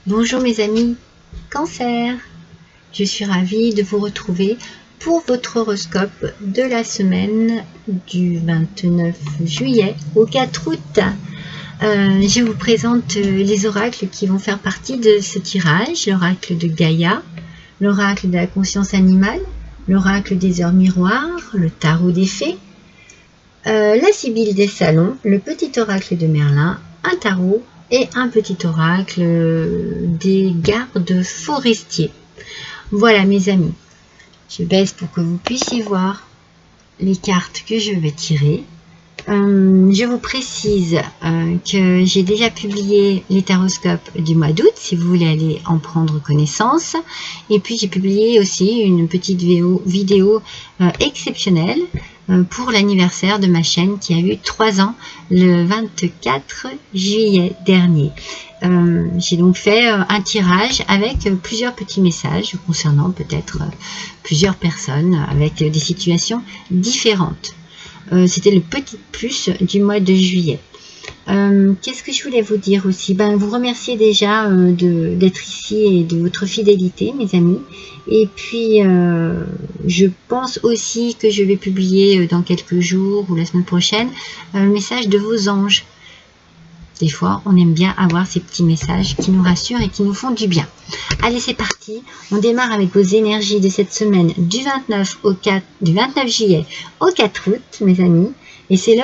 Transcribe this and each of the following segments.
Bonjour mes amis, Cancer. Je suis ravie de vous retrouver pour votre horoscope de la semaine du 29 juillet au 4 août. Je vous présente les oracles qui vont faire partie de ce tirage. L'oracle de Gaïa, l'oracle de la conscience animale, l'oracle des heures miroirs, le tarot des fées, la sibylle des salons, le petit oracle de Merlin, un tarot et un petit oracle des gardes forestiers. Voilà mes amis, je baisse pour que vous puissiez voir les cartes que je vais tirer. Je vous précise que j'ai déjà publié les taroscopes du mois d'août, si vous voulez aller en prendre connaissance. Et puis j'ai publié aussi une petite vidéo exceptionnelle pour l'anniversaire de ma chaîne qui a eu 3 ans le 24 juillet dernier. J'ai donc fait un tirage avec plusieurs petits messages concernant peut-être plusieurs personnes avec des situations différentes. C'était le petit plus du mois de juillet. Qu'est-ce que je voulais vous dire aussi? Vous remercier déjà d'être ici et de votre fidélité, mes amis. Et puis, je pense aussi que je vais publier dans quelques jours ou la semaine prochaine un message de vos anges. Des fois, on aime bien avoir ces petits messages qui nous rassurent et qui nous font du bien. Allez, c'est parti. On démarre avec vos énergies de cette semaine du 29 juillet au 4 août, mes amis. Et c'est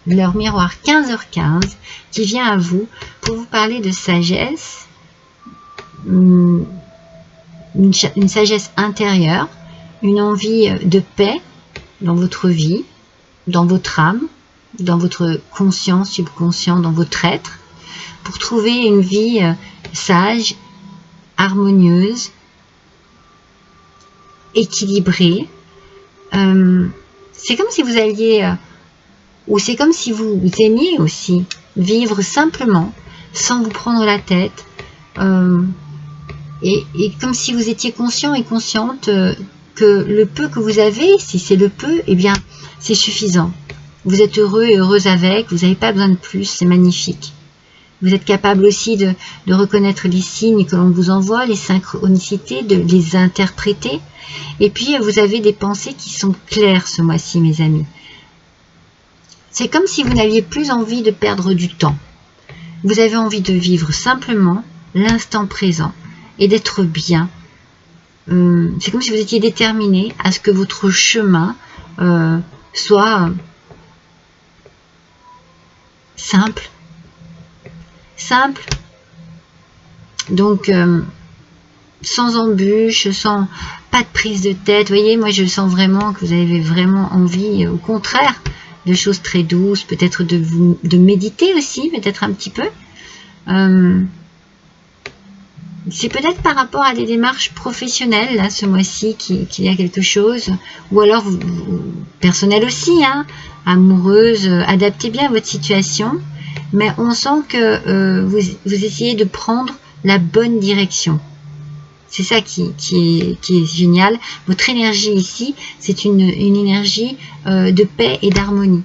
l'heure miroir 15h15 qui vient à vous pour vous parler de sagesse, une sagesse intérieure, une envie de paix dans votre vie, dans votre âme, dans votre conscient, subconscient, dans votre être, pour trouver une vie sage, harmonieuse, équilibrée. C'est comme si vous alliez, ou c'est comme si vous aimiez aussi vivre simplement, sans vous prendre la tête, et comme si vous étiez conscient et consciente que le peu que vous avez, si c'est le peu, eh bien, c'est suffisant. Vous êtes heureux et heureuse avec, vous n'avez pas besoin de plus, c'est magnifique. Vous êtes capable aussi de reconnaître les signes que l'on vous envoie, les synchronicités, de les interpréter. Et puis, vous avez des pensées qui sont claires ce mois-ci, mes amis. C'est comme si vous n'aviez plus envie de perdre du temps. Vous avez envie de vivre simplement l'instant présent et d'être bien. C'est comme si vous étiez déterminé à ce que votre chemin soit simple, donc sans embûches, sans pas de prise de tête. Vous voyez, moi je sens vraiment que vous avez vraiment envie, au contraire, de choses très douces, peut-être de méditer aussi, peut-être un petit peu. C'est peut-être par rapport à des démarches professionnelles, là, ce mois-ci, qu'il y a quelque chose, ou alors personnel aussi, hein, amoureuse, adaptez bien à votre situation, mais on sent que vous essayez de prendre la bonne direction. C'est ça qui est génial. Votre énergie ici, c'est une énergie de paix et d'harmonie.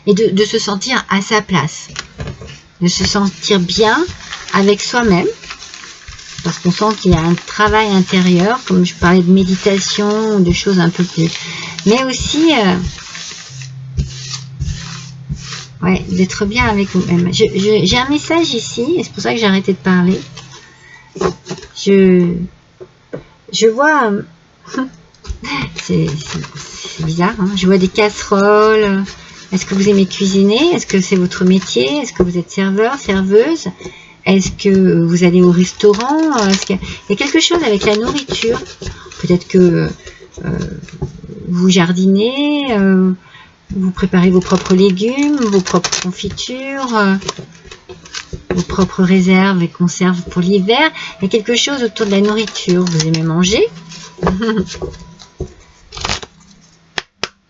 Et de se sentir à sa place. De se sentir bien avec soi-même. Parce qu'on sent qu'il y a un travail intérieur, comme je parlais de méditation, de choses un peu plus... Mais aussi... ouais, d'être bien avec vous-même. J'ai un message ici, et c'est pour ça que j'ai arrêté de parler. Je vois... c'est bizarre, hein, je vois des casseroles. Est-ce que vous aimez cuisiner? Est-ce que c'est votre métier? Est-ce que vous êtes serveur, serveuse? Est-ce que vous allez au restaurant? Est-ce qu'il y a quelque chose avec la nourriture? Peut-être que vous jardinez, vous préparez vos propres légumes, vos propres confitures, vos propres réserves et conserves pour l'hiver. Il y a quelque chose autour de la nourriture. Vous aimez manger?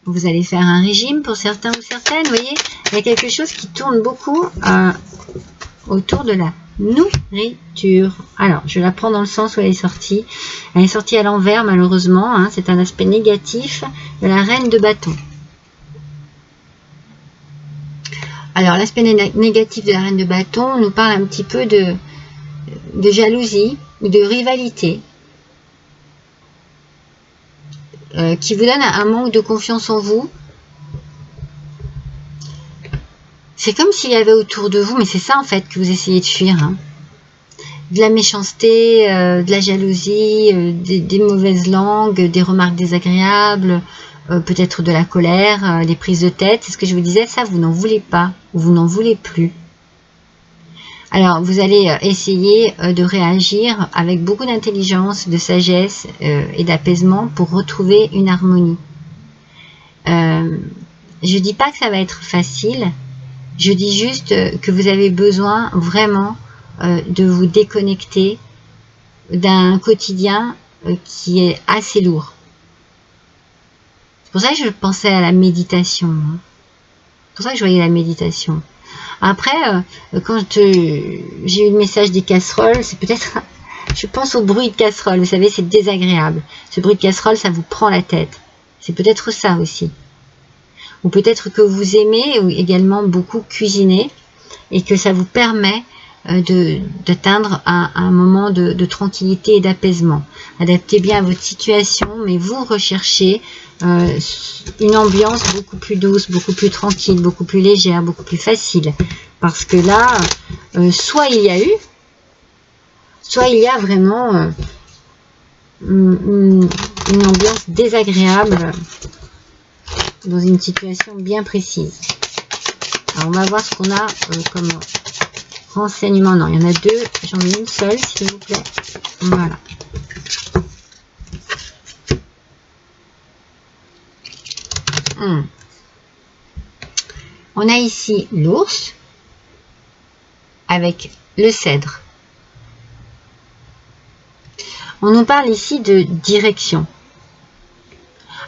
Vous allez faire un régime pour certains ou certaines. Vous voyez, il y a quelque chose qui tourne beaucoup autour de la nourriture. Alors, je la prends dans le sens où elle est sortie. Elle est sortie à l'envers, malheureusement. Hein, c'est un aspect négatif de la reine de bâton. Alors, l'aspect négatif de la reine de bâton nous parle un petit peu de jalousie ou de rivalité qui vous donne un manque de confiance en vous. C'est comme s'il y avait autour de vous, mais c'est ça en fait que vous essayez de fuir, hein. De la méchanceté, de la jalousie, des mauvaises langues, des remarques désagréables, peut-être de la colère, des prises de tête. C'est ce que je vous disais, ça vous n'en voulez pas, ou vous n'en voulez plus. Alors vous allez essayer de réagir avec beaucoup d'intelligence, de sagesse et d'apaisement pour retrouver une harmonie. Je dis pas que ça va être facile, je dis juste que vous avez besoin vraiment de vous déconnecter d'un quotidien qui est assez lourd. C'est pour ça que je pensais à la méditation. C'est pour ça que je voyais la méditation. Après, quand j'ai eu le message des casseroles, c'est peut-être... Je pense au bruit de casserole, vous savez, c'est désagréable. Ce bruit de casserole, ça vous prend la tête. C'est peut-être ça aussi. Ou peut-être que vous aimez également beaucoup cuisiner et que ça vous permet d'atteindre un moment de tranquillité et d'apaisement. Adaptez bien à votre situation, mais vous recherchez une ambiance beaucoup plus douce, beaucoup plus tranquille, beaucoup plus légère, beaucoup plus facile. Parce que là, soit il y a eu, soit il y a vraiment une ambiance désagréable dans une situation bien précise. Alors on va voir ce qu'on a comme renseignement. Non, il y en a deux. J'en ai une seule, s'il vous plaît. Voilà. On a ici l'ours avec le cèdre. On nous parle ici de direction.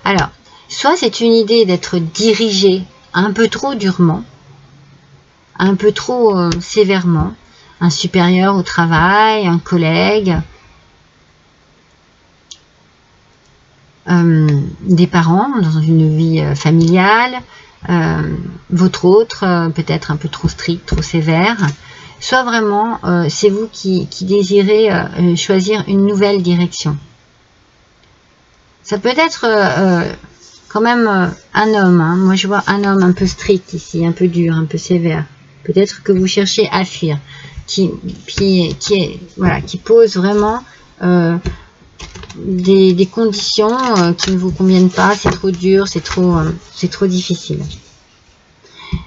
Alors, soit c'est une idée d'être dirigé un peu trop durement, un peu trop sévèrement, un supérieur au travail, un collègue, des parents dans une vie familiale, votre autre peut-être un peu trop strict, trop sévère, soit vraiment c'est vous qui désirez choisir une nouvelle direction. Ça peut être quand même un homme, hein. Moi je vois un homme un peu strict ici, un peu dur, un peu sévère. Peut-être que vous cherchez à fuir, qui pose vraiment des conditions qui ne vous conviennent pas, c'est trop dur, c'est trop difficile.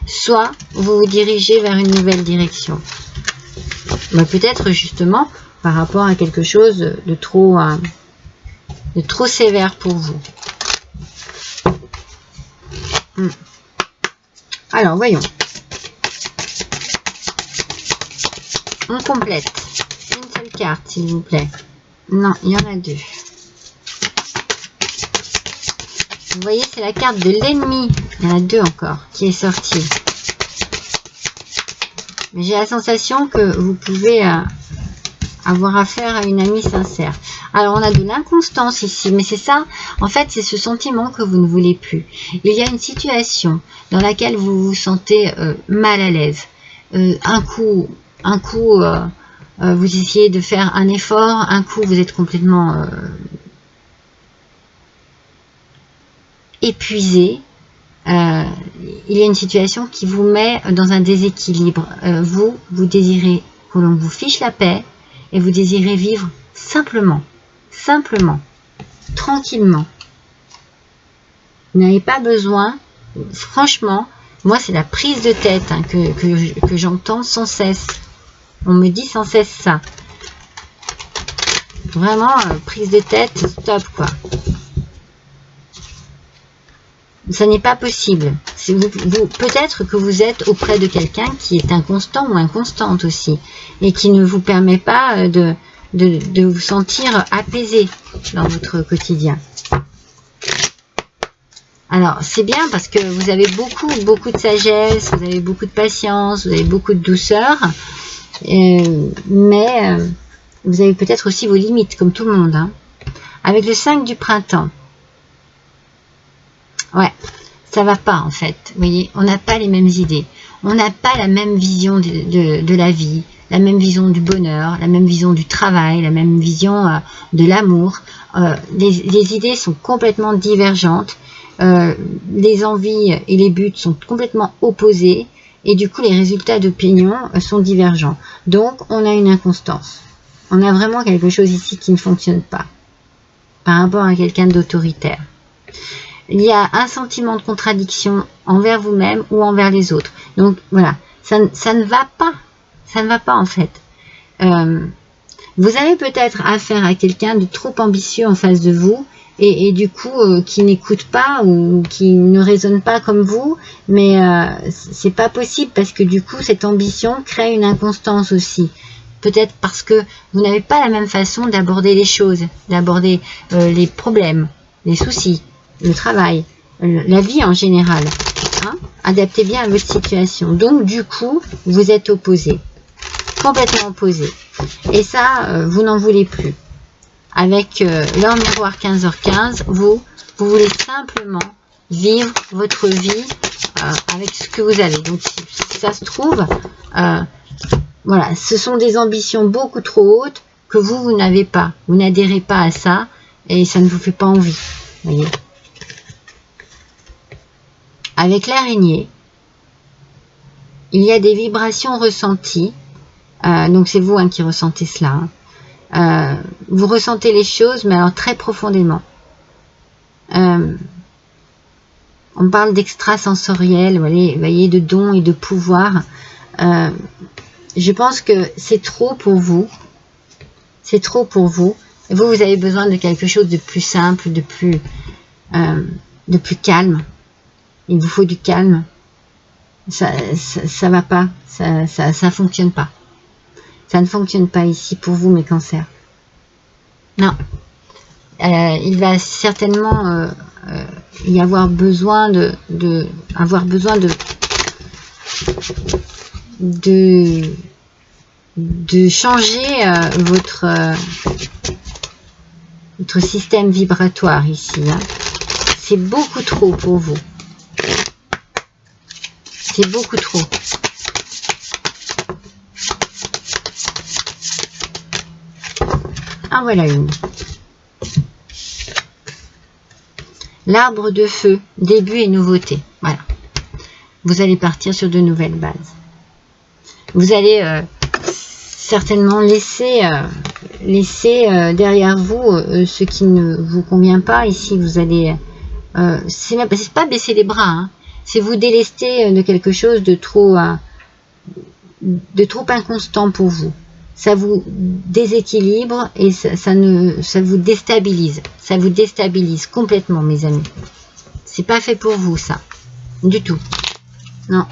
Soit vous vous dirigez vers une nouvelle direction. Peut-être justement par rapport à quelque chose de trop sévère pour vous. Alors voyons. On complète. Une seule carte, s'il vous plaît. Non, il y en a deux. Vous voyez, c'est la carte de l'ennemi. Il y en a deux encore qui est sortie. Mais j'ai la sensation que vous pouvez avoir affaire à une amie sincère. Alors, on a de l'inconstance ici, mais c'est ça, en fait, c'est ce sentiment que vous ne voulez plus. Il y a une situation dans laquelle vous vous sentez mal à l'aise. Un coup, vous essayez de faire un effort, un coup, vous êtes complètement épuisé. Il y a une situation qui vous met dans un déséquilibre. Vous désirez que l'on vous fiche la paix et vous désirez vivre simplement, tranquillement. Vous n'avez pas besoin, franchement, moi c'est la prise de tête hein, que j'entends sans cesse. On me dit sans cesse ça. Vraiment, prise de tête, stop quoi. Ça n'est pas possible. Peut-être que vous êtes auprès de quelqu'un qui est inconstant ou inconstante aussi, et qui ne vous permet pas de vous sentir apaisé dans votre quotidien. Alors, c'est bien parce que vous avez beaucoup de sagesse, vous avez beaucoup de patience, vous avez beaucoup de douceur, mais vous avez peut-être aussi vos limites, comme tout le monde. Hein. Avec le 5 du printemps, ouais, ça va pas en fait. Vous voyez, on n'a pas les mêmes idées. on n'a pas la même vision de la vie, la même vision du bonheur, la même vision du travail, la même vision de l'amour. Les idées sont complètement divergentes, les envies et les buts sont complètement opposés, et du coup les résultats d'opinion sont divergents. Donc on a une inconstance. On a vraiment quelque chose ici qui ne fonctionne pas par rapport à quelqu'un d'autoritaire. Il y a un sentiment de contradiction envers vous-même ou envers les autres. Donc voilà, ça ne va pas. Ça ne va pas en fait. Vous avez peut-être affaire à quelqu'un de trop ambitieux en face de vous et du coup qui n'écoute pas ou qui ne raisonne pas comme vous, mais c'est pas possible parce que du coup cette ambition crée une inconstance aussi. Peut-être parce que vous n'avez pas la même façon d'aborder les choses, d'aborder les problèmes, les soucis, le travail, la vie en général. Hein? Adaptez bien à votre situation. Donc du coup, vous êtes opposés. Complètement opposés. Et ça, vous n'en voulez plus. Avec l'heure miroir 15h15, vous voulez simplement vivre votre vie avec ce que vous avez. Donc si ça se trouve, voilà, ce sont des ambitions beaucoup trop hautes que vous n'avez pas. Vous n'adhérez pas à ça et ça ne vous fait pas envie. Voyez. Avec l'araignée, il y a des vibrations ressenties. Donc c'est vous qui ressentez cela. Vous ressentez les choses, mais alors très profondément. On parle d'extrasensoriel, vous voyez, de dons et de pouvoir. Je pense que c'est trop pour vous. C'est trop pour vous. Vous avez besoin de quelque chose de plus simple, de plus calme. Il vous faut du calme. Ça va pas. Ça fonctionne pas. Ça ne fonctionne pas ici pour vous, mes cancers. Non. Il va certainement y avoir besoin de changer votre système vibratoire ici. Hein. C'est beaucoup trop pour vous. C'est beaucoup trop. Ah, voilà une. L'arbre de feu, début et nouveauté. Voilà. Vous allez partir sur de nouvelles bases. Vous allez certainement laisser derrière vous ce qui ne vous convient pas. Ici, vous allez... c'est pas baisser les bras, hein. C'est vous délester de quelque chose de trop inconstant pour vous. Ça vous déséquilibre et ça vous déstabilise. Ça vous déstabilise complètement, mes amis. C'est pas fait pour vous, ça. Du tout. Non.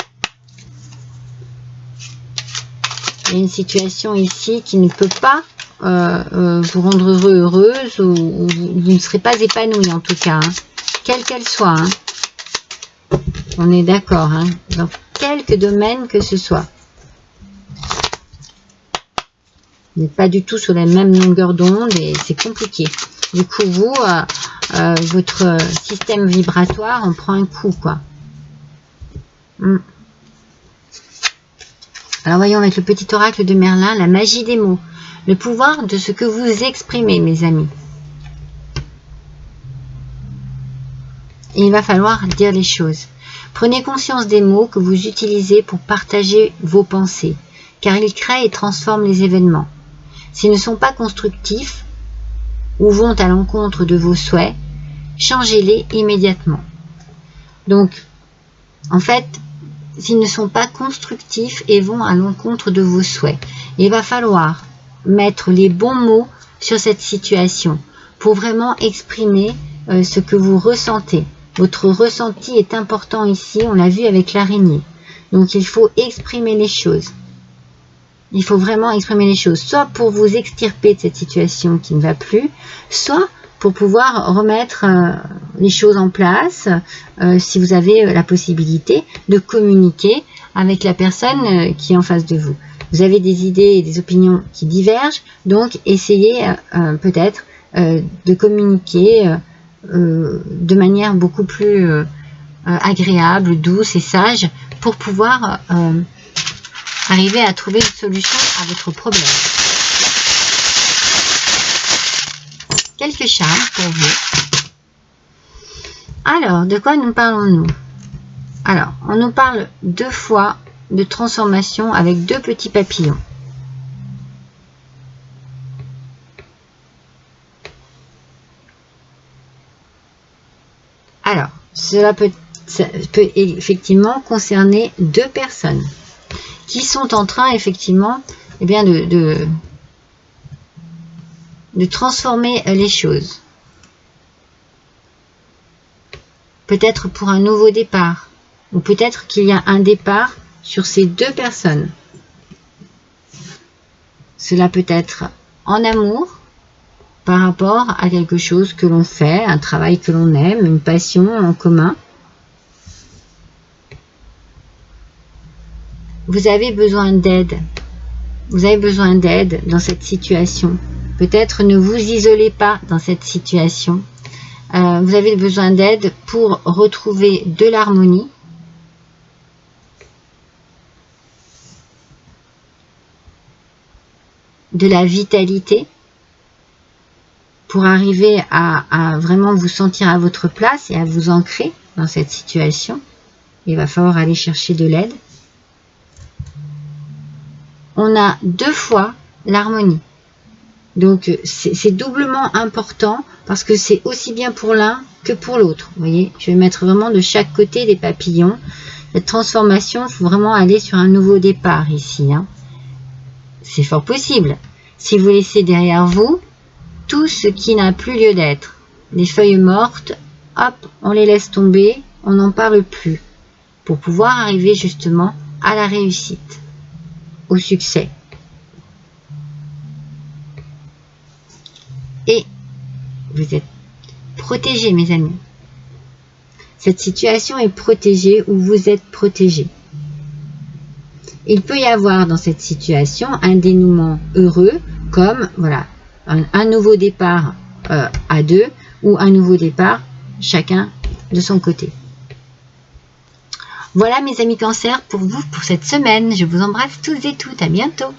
Il y a une situation ici qui ne peut pas vous rendre heureux, heureuse, ou vous ne serez pas épanoui en tout cas. Hein. Quelle qu'elle soit. Hein. On est d'accord. Hein. Dans quelque domaine que ce soit. Vous n'êtes pas du tout sur la même longueur d'onde et c'est compliqué. Du coup, vous, votre système vibratoire en prend un coup, quoi. Alors, voyons avec le petit oracle de Merlin, la magie des mots. Le pouvoir de ce que vous exprimez, mes amis. Et il va falloir dire les choses. Prenez conscience des mots que vous utilisez pour partager vos pensées, car ils créent et transforment les événements. S'ils ne sont pas constructifs ou vont à l'encontre de vos souhaits, changez-les immédiatement. Donc, en fait, s'ils ne sont pas constructifs et vont à l'encontre de vos souhaits, il va falloir mettre les bons mots sur cette situation pour vraiment exprimer ce que vous ressentez. Votre ressenti est important ici, on l'a vu avec l'araignée. Donc, il faut exprimer les choses. Il faut vraiment exprimer les choses, soit pour vous extirper de cette situation qui ne va plus, soit pour pouvoir remettre les choses en place, si vous avez la possibilité de communiquer avec la personne qui est en face de vous. Vous avez des idées et des opinions qui divergent, donc essayez peut-être de communiquer de manière beaucoup plus agréable, douce et sage pour pouvoir arriver à trouver une solution à votre problème. Quelques charmes pour vous. Alors, de quoi nous parlons-nous? Alors, on nous parle 2 fois de transformation avec 2 petits papillons. Alors, ça peut effectivement concerner 2 personnes qui sont en train effectivement de transformer les choses. Peut-être pour un nouveau départ, ou peut-être qu'il y a un départ sur ces 2 personnes. Cela peut être en amour, par rapport à quelque chose que l'on fait, un travail que l'on aime, une passion en commun. Vous avez besoin d'aide. Vous avez besoin d'aide dans cette situation. Peut-être ne vous isolez pas dans cette situation. Vous avez besoin d'aide pour retrouver de l'harmonie. De la vitalité. Pour arriver à vraiment vous sentir à votre place et à vous ancrer dans cette situation. Il va falloir aller chercher de l'aide. On a 2 fois l'harmonie. Donc, c'est doublement important parce que c'est aussi bien pour l'un que pour l'autre. Vous voyez, je vais mettre vraiment de chaque côté des papillons. Cette transformation, il faut vraiment aller sur un nouveau départ ici. Hein. C'est fort possible. Si vous laissez derrière vous tout ce qui n'a plus lieu d'être, les feuilles mortes, hop, on les laisse tomber, on n'en parle plus. Pour pouvoir arriver justement à la réussite. Au succès. Et vous êtes protégés, mes amis. Cette situation est protégée ou vous êtes protégés. Il peut y avoir dans cette situation un dénouement heureux, comme voilà, un nouveau départ à 2 ou un nouveau départ chacun de son côté. Voilà mes amis Cancer pour vous pour cette semaine. Je vous embrasse tous et toutes. À bientôt.